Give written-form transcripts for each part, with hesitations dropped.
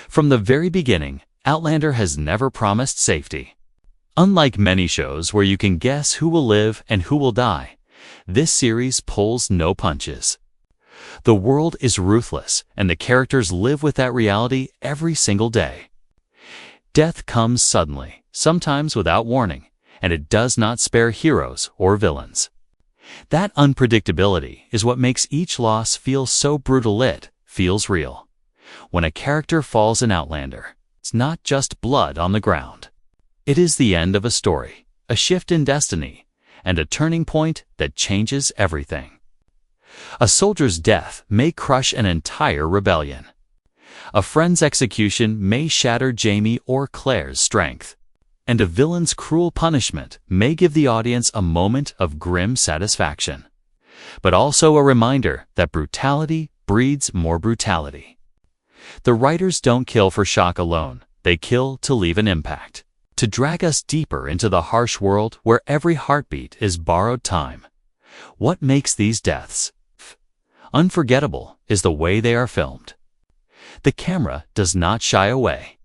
From the very beginning, Outlander has never promised safety. Unlike many shows where you can guess who will live and who will die, this series pulls no punches. The world is ruthless, and the characters live with that reality every single day. Death comes suddenly, sometimes without warning, and it does not spare heroes or villains. That unpredictability is what makes each loss feel so brutal it feels real. When a character falls in Outlander, it's not just blood on the ground. It is the end of a story, a shift in destiny, and a turning point that changes everything. A soldier's death may crush an entire rebellion. A friend's execution may shatter Jamie or Claire's strength. And a villain's cruel punishment may give the audience a moment of grim satisfaction, but also a reminder that brutality breeds more brutality. The writers don't kill for shock alone, they kill to leave an impact, to drag us deeper into the harsh world where every heartbeat is borrowed time. What makes these deaths unforgettable is the way they are filmed. The camera does not shy away.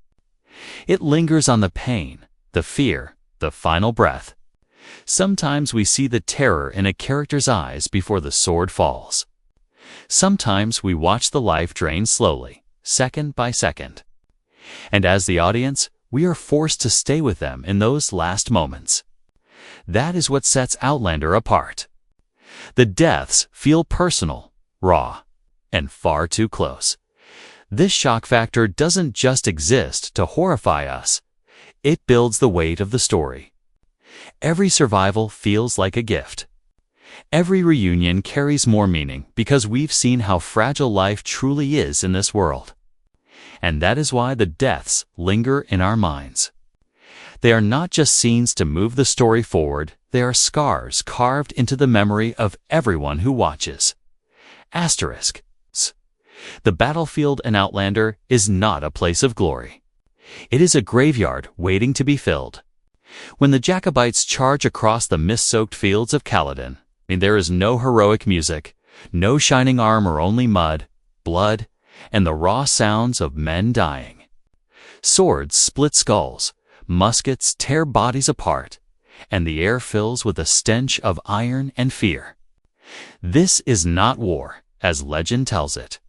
It lingers on the pain, the fear, the final breath. Sometimes we see the terror in a character's eyes before the sword falls. Sometimes we watch the life drain slowly, second by second. And as the audience, we are forced to stay with them in those last moments. That is what sets Outlander apart. The deaths feel personal, raw, and far too close. This shock factor doesn't just exist to horrify us. It builds the weight of the story. Every survival feels like a gift. Every reunion carries more meaning because we've seen how fragile life truly is in this world. And that is why the deaths linger in our minds. They are not just scenes to move the story forward, they are scars carved into the memory of everyone who watches. Asterisk. The battlefield in Outlander is not a place of glory. It is a graveyard waiting to be filled. When the Jacobites charge across the mist-soaked fields of Culloden, there is no heroic music, no shining armor, only mud, blood, and the raw sounds of men dying. Swords split skulls, muskets tear bodies apart, and the air fills with a stench of iron and fear. This is not war, as legend tells it.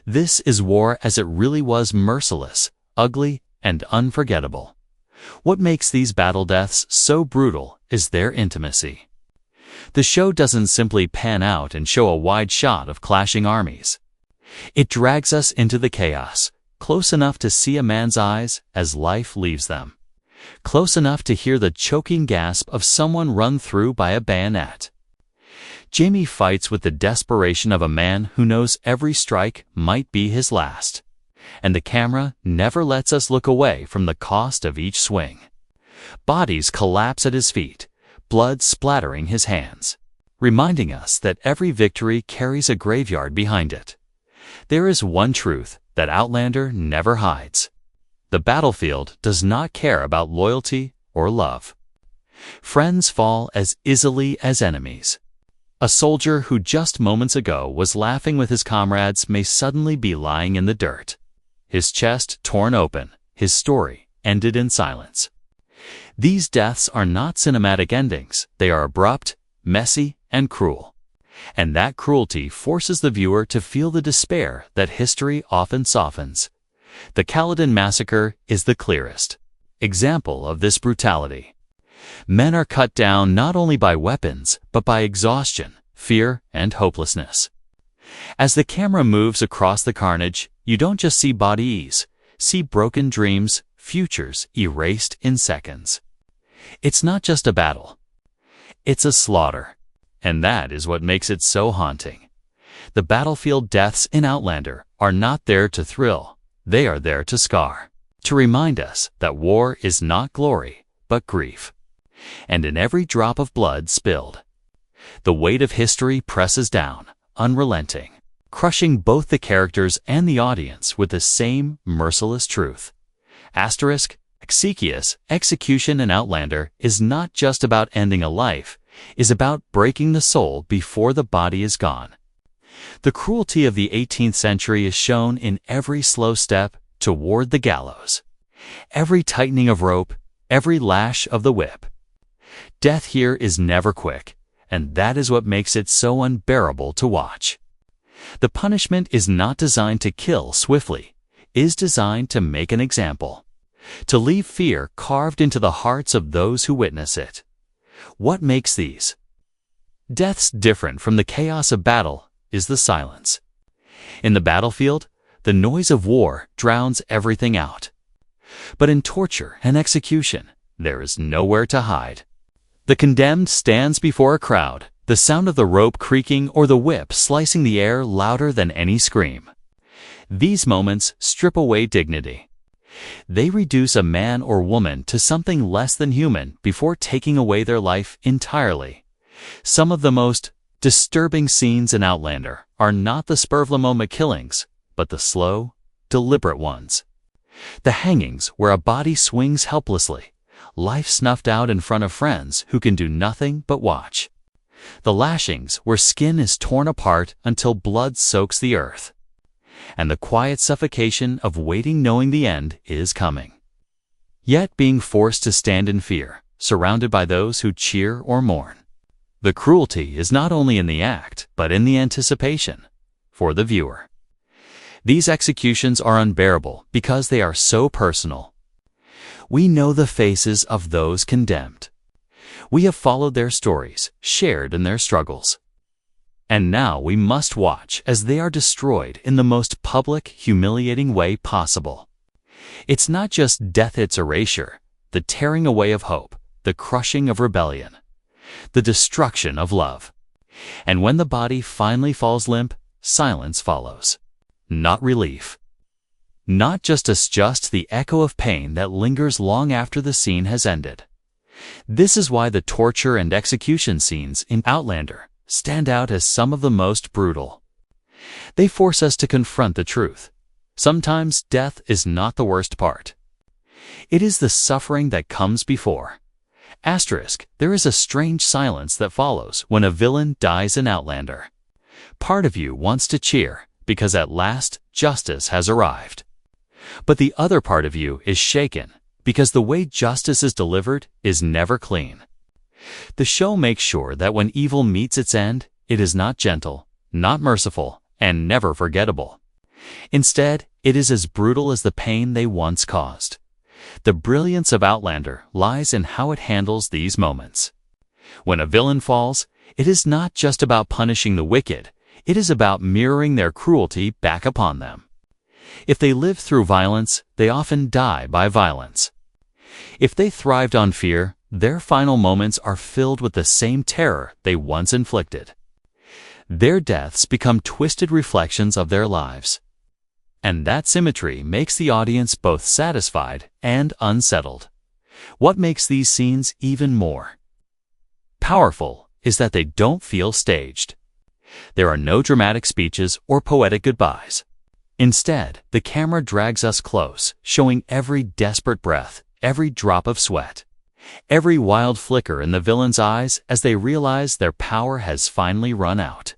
This is war as it really was, merciless, ugly, and unforgettable. What makes these battle deaths so brutal is their intimacy. The show doesn't simply pan out and show a wide shot of clashing armies. It drags us into the chaos, close enough to see a man's eyes as life leaves them, close enough to hear the choking gasp of someone run through by a bayonet. Jamie fights with the desperation of a man who knows every strike might be his last, and the camera never lets us look away from the cost of each swing. Bodies collapse at his feet, blood splattering his hands, reminding us that every victory carries a graveyard behind it. There is one truth that Outlander never hides. The battlefield does not care about loyalty or love. Friends fall as easily as enemies. A soldier who just moments ago was laughing with his comrades may suddenly be lying in the dirt, his chest torn open, his story ended in silence. These deaths are not cinematic endings, they are abrupt, messy, and cruel. And that cruelty forces the viewer to feel the despair that history often softens. The Culloden massacre is the clearest example of this brutality. Men are cut down not only by weapons, but by exhaustion, fear, and hopelessness. As the camera moves across the carnage, you don't just see bodies, see broken dreams, futures erased in seconds. It's not just a battle. It's a slaughter. And that is what makes it so haunting. The battlefield deaths in Outlander are not there to thrill, they are there to scar, to remind us that war is not glory, but grief. And in every drop of blood spilled, the weight of history presses down, unrelenting, crushing both the characters and the audience with the same merciless truth. Asterisk, Exekias, execution in Outlander is not just about ending a life, is about breaking the soul before the body is gone. The cruelty of the 18th century is shown in every slow step, toward the gallows. Every tightening of rope, every lash of the whip. Death here is never quick, and that is what makes it so unbearable to watch. The punishment is not designed to kill swiftly, it is designed to make an example, to leave fear carved into the hearts of those who witness it. What makes these deaths different from the chaos of battle is the silence. In the battlefield, the noise of war drowns everything out. But in torture and execution, there is nowhere to hide. The condemned stands before a crowd, the sound of the rope creaking or the whip slicing the air louder than any scream. These moments strip away dignity. They reduce a man or woman to something less than human before taking away their life entirely. Some of the most disturbing scenes in Outlander are not the spur-of-the-moment killings, but the slow, deliberate ones. The hangings where a body swings helplessly, life snuffed out in front of friends who can do nothing but watch. The lashings where skin is torn apart until blood soaks the earth. And the quiet suffocation of waiting knowing the end is coming. Yet being forced to stand in fear, surrounded by those who cheer or mourn. The cruelty is not only in the act, but in the anticipation, for the viewer. These executions are unbearable because they are so personal. We know the faces of those condemned. We have followed their stories, shared in their struggles. And now we must watch as they are destroyed in the most public, humiliating way possible. It's not just death, it's erasure, the tearing away of hope, the crushing of rebellion, the destruction of love. And when the body finally falls limp, silence follows. Not relief. Not justice, just the echo of pain that lingers long after the scene has ended. This is why the torture and execution scenes in Outlander stand out as some of the most brutal. They force us to confront the truth. Sometimes death is not the worst part. It is the suffering that comes before. There is a strange silence that follows when a villain dies in Outlander. Part of you wants to cheer, because at last justice has arrived. But the other part of you is shaken, because the way justice is delivered is never clean. The show makes sure that when evil meets its end, it is not gentle, not merciful, and never forgettable. Instead, it is as brutal as the pain they once caused. The brilliance of Outlander lies in how it handles these moments. When a villain falls, it is not just about punishing the wicked, it is about mirroring their cruelty back upon them. If they live through violence, they often die by violence. If they thrived on fear, their final moments are filled with the same terror they once inflicted. Their deaths become twisted reflections of their lives. And that symmetry makes the audience both satisfied and unsettled. What makes these scenes even more powerful is that they don't feel staged. There are no dramatic speeches or poetic goodbyes. Instead, the camera drags us close, showing every desperate breath, every drop of sweat, every wild flicker in the villain's eyes as they realize their power has finally run out.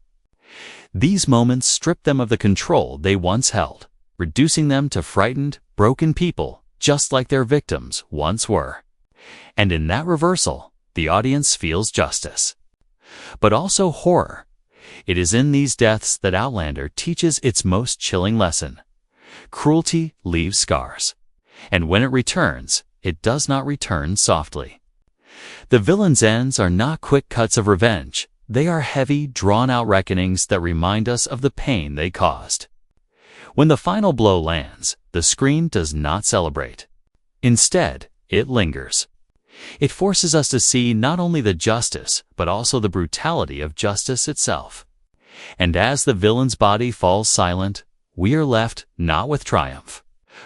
These moments strip them of the control they once held, reducing them to frightened, broken people, just like their victims once were. And in that reversal, the audience feels justice, but also horror. It is in these deaths that Outlander teaches its most chilling lesson. Cruelty leaves scars, and when it returns, it does not return softly. The villain's ends are not quick cuts of revenge. They are heavy, drawn-out reckonings that remind us of the pain they caused. When the final blow lands, the screen does not celebrate. Instead, it lingers. It forces us to see not only the justice, but also the brutality of justice itself. And as the villain's body falls silent, we are left not with triumph,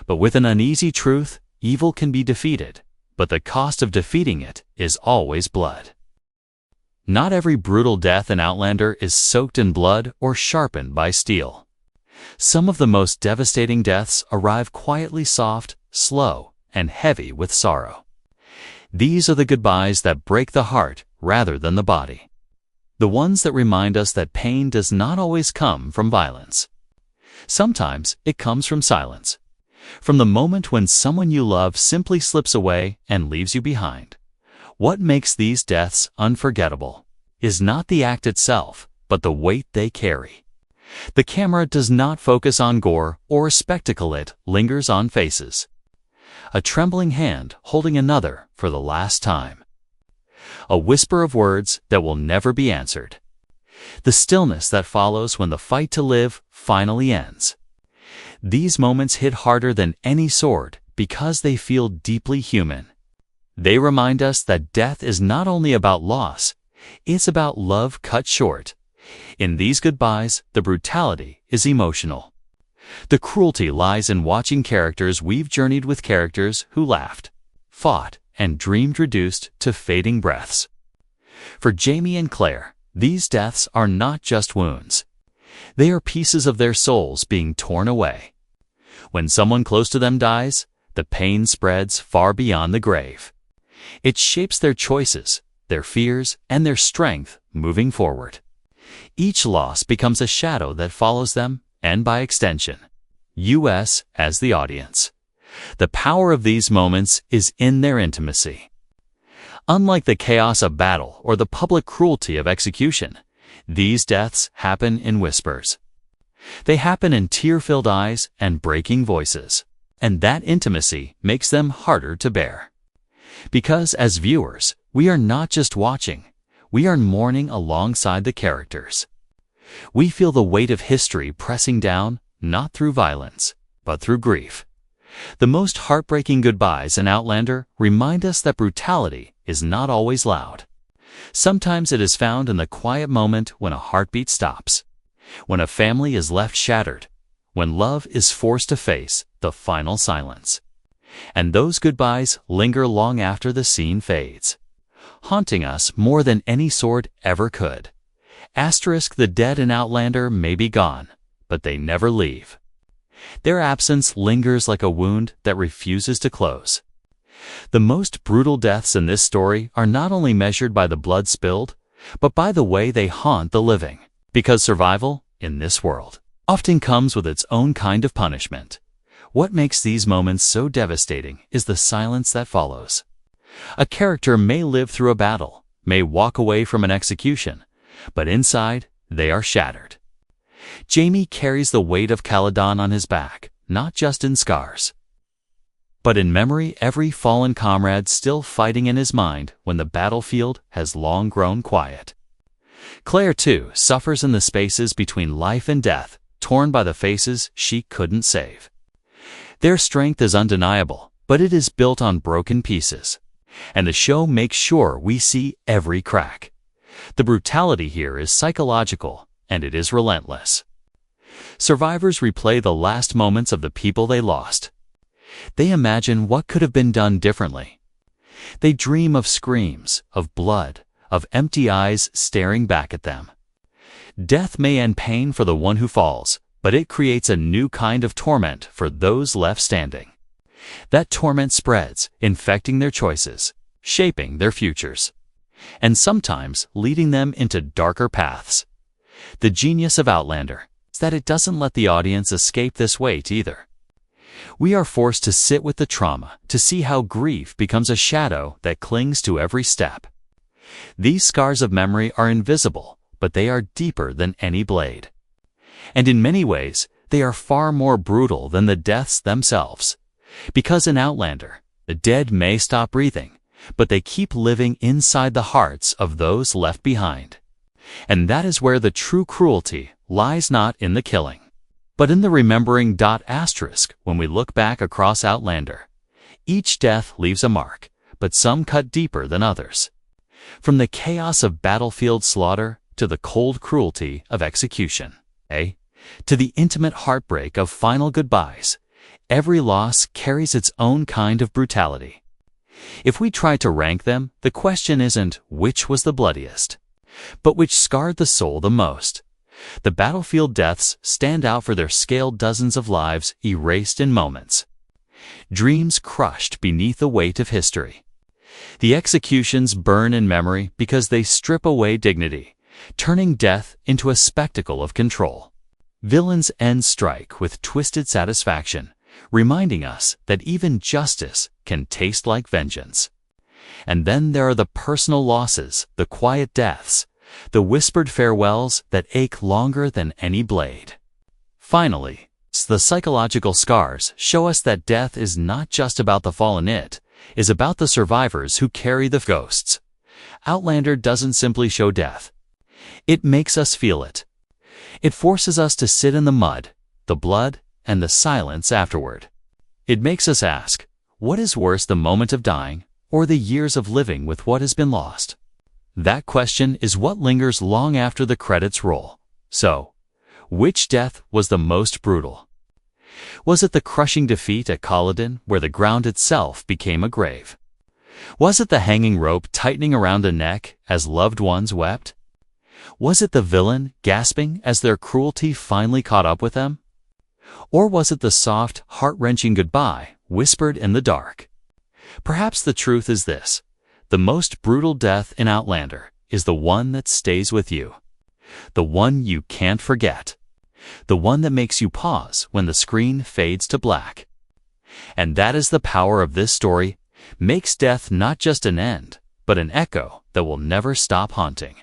but with an uneasy truth: evil can be defeated, but the cost of defeating it is always blood. Not every brutal death in Outlander is soaked in blood or sharpened by steel. Some of the most devastating deaths arrive quietly, soft, slow, and heavy with sorrow. These are the goodbyes that break the heart rather than the body. The ones that remind us that pain does not always come from violence. Sometimes it comes from silence, From the moment when someone you love simply slips away and leaves you behind. What makes these deaths unforgettable is not the act itself, but the weight they carry. The camera does not focus on gore or spectacle, it lingers on faces. A trembling hand holding another for the last time. A whisper of words that will never be answered. The stillness that follows when the fight to live finally ends. These moments hit harder than any sword because they feel deeply human. They remind us that death is not only about loss, it's about love cut short. In these goodbyes, the brutality is emotional. The cruelty lies in watching characters we've journeyed with, characters who laughed, fought, and dreamed reduced to fading breaths. For Jamie and Claire, these deaths are not just wounds. They are pieces of their souls being torn away. When someone close to them dies, the pain spreads far beyond the grave. It shapes their choices, their fears, and their strength moving forward. Each loss becomes a shadow that follows them, and by extension, us as the audience. The power of these moments is in their intimacy. Unlike the chaos of battle or the public cruelty of execution, these deaths happen in whispers. They happen in tear-filled eyes and breaking voices, and that intimacy makes them harder to bear. Because as viewers, we are not just watching, we are mourning alongside the characters. We feel the weight of history pressing down, not through violence, but through grief. The most heartbreaking goodbyes in Outlander remind us that brutality is not always loud. Sometimes it is found in the quiet moment when a heartbeat stops, when a family is left shattered, when love is forced to face the final silence. And those goodbyes linger long after the scene fades, haunting us more than any sword ever could. The dead in Outlander may be gone, but they never leave. Their absence lingers like a wound that refuses to close. The most brutal deaths in this story are not only measured by the blood spilled, but by the way they haunt the living. Because survival, in this world, often comes with its own kind of punishment. What makes these moments so devastating is the silence that follows. A character may live through a battle, may walk away from an execution, but inside, they are shattered. Jamie carries the weight of Culloden on his back, not just in scars, but in memory, every fallen comrade still fighting in his mind when the battlefield has long grown quiet. Claire, too, suffers in the spaces between life and death, torn by the faces she couldn't save. Their strength is undeniable, but it is built on broken pieces, and the show makes sure we see every crack. The brutality here is psychological, and it is relentless. Survivors replay the last moments of the people they lost. They imagine what could have been done differently. They dream of screams, of blood, of empty eyes staring back at them. Death may end pain for the one who falls, but it creates a new kind of torment for those left standing. That torment spreads, infecting their choices, shaping their futures, and sometimes leading them into darker paths. The genius of Outlander is that it doesn't let the audience escape this weight either. We are forced to sit with the trauma, to see how grief becomes a shadow that clings to every step. These scars of memory are invisible, but they are deeper than any blade. And in many ways, they are far more brutal than the deaths themselves. Because in Outlander, the dead may stop breathing, but they keep living inside the hearts of those left behind. And that is where the true cruelty lies, not in the killing, but in the remembering. When we look back across Outlander, each death leaves a mark, but some cut deeper than others. From the chaos of battlefield slaughter to the cold cruelty of execution, to the intimate heartbreak of final goodbyes, every loss carries its own kind of brutality. If we try to rank them, the question isn't which was the bloodiest, but which scarred the soul the most. The battlefield deaths stand out for their scaled dozens of lives erased in moments, dreams crushed beneath the weight of history. The executions burn in memory because they strip away dignity, turning death into a spectacle of control. Villains end strike with twisted satisfaction, reminding us that even justice can taste like vengeance. And then there are the personal losses, the quiet deaths, the whispered farewells that ache longer than any blade. Finally, the psychological scars show us that death is not just about the fallen, it is about the survivors who carry the ghosts. Outlander doesn't simply show death. It makes us feel it. It forces us to sit in the mud, the blood, and the silence afterward. It makes us ask, what is worse, the moment of dying or the years of living with what has been lost? That question is what lingers long after the credits roll. So, which death was the most brutal? Was it the crushing defeat at Culloden, where the ground itself became a grave? Was it the hanging rope tightening around a neck as loved ones wept? Was it the villain gasping as their cruelty finally caught up with them? Or was it the soft, heart-wrenching goodbye whispered in the dark? Perhaps the truth is this: the most brutal death in Outlander is the one that stays with you. The one you can't forget. The one that makes you pause when the screen fades to black. And that is the power of this story, makes death not just an end, but an echo that will never stop haunting.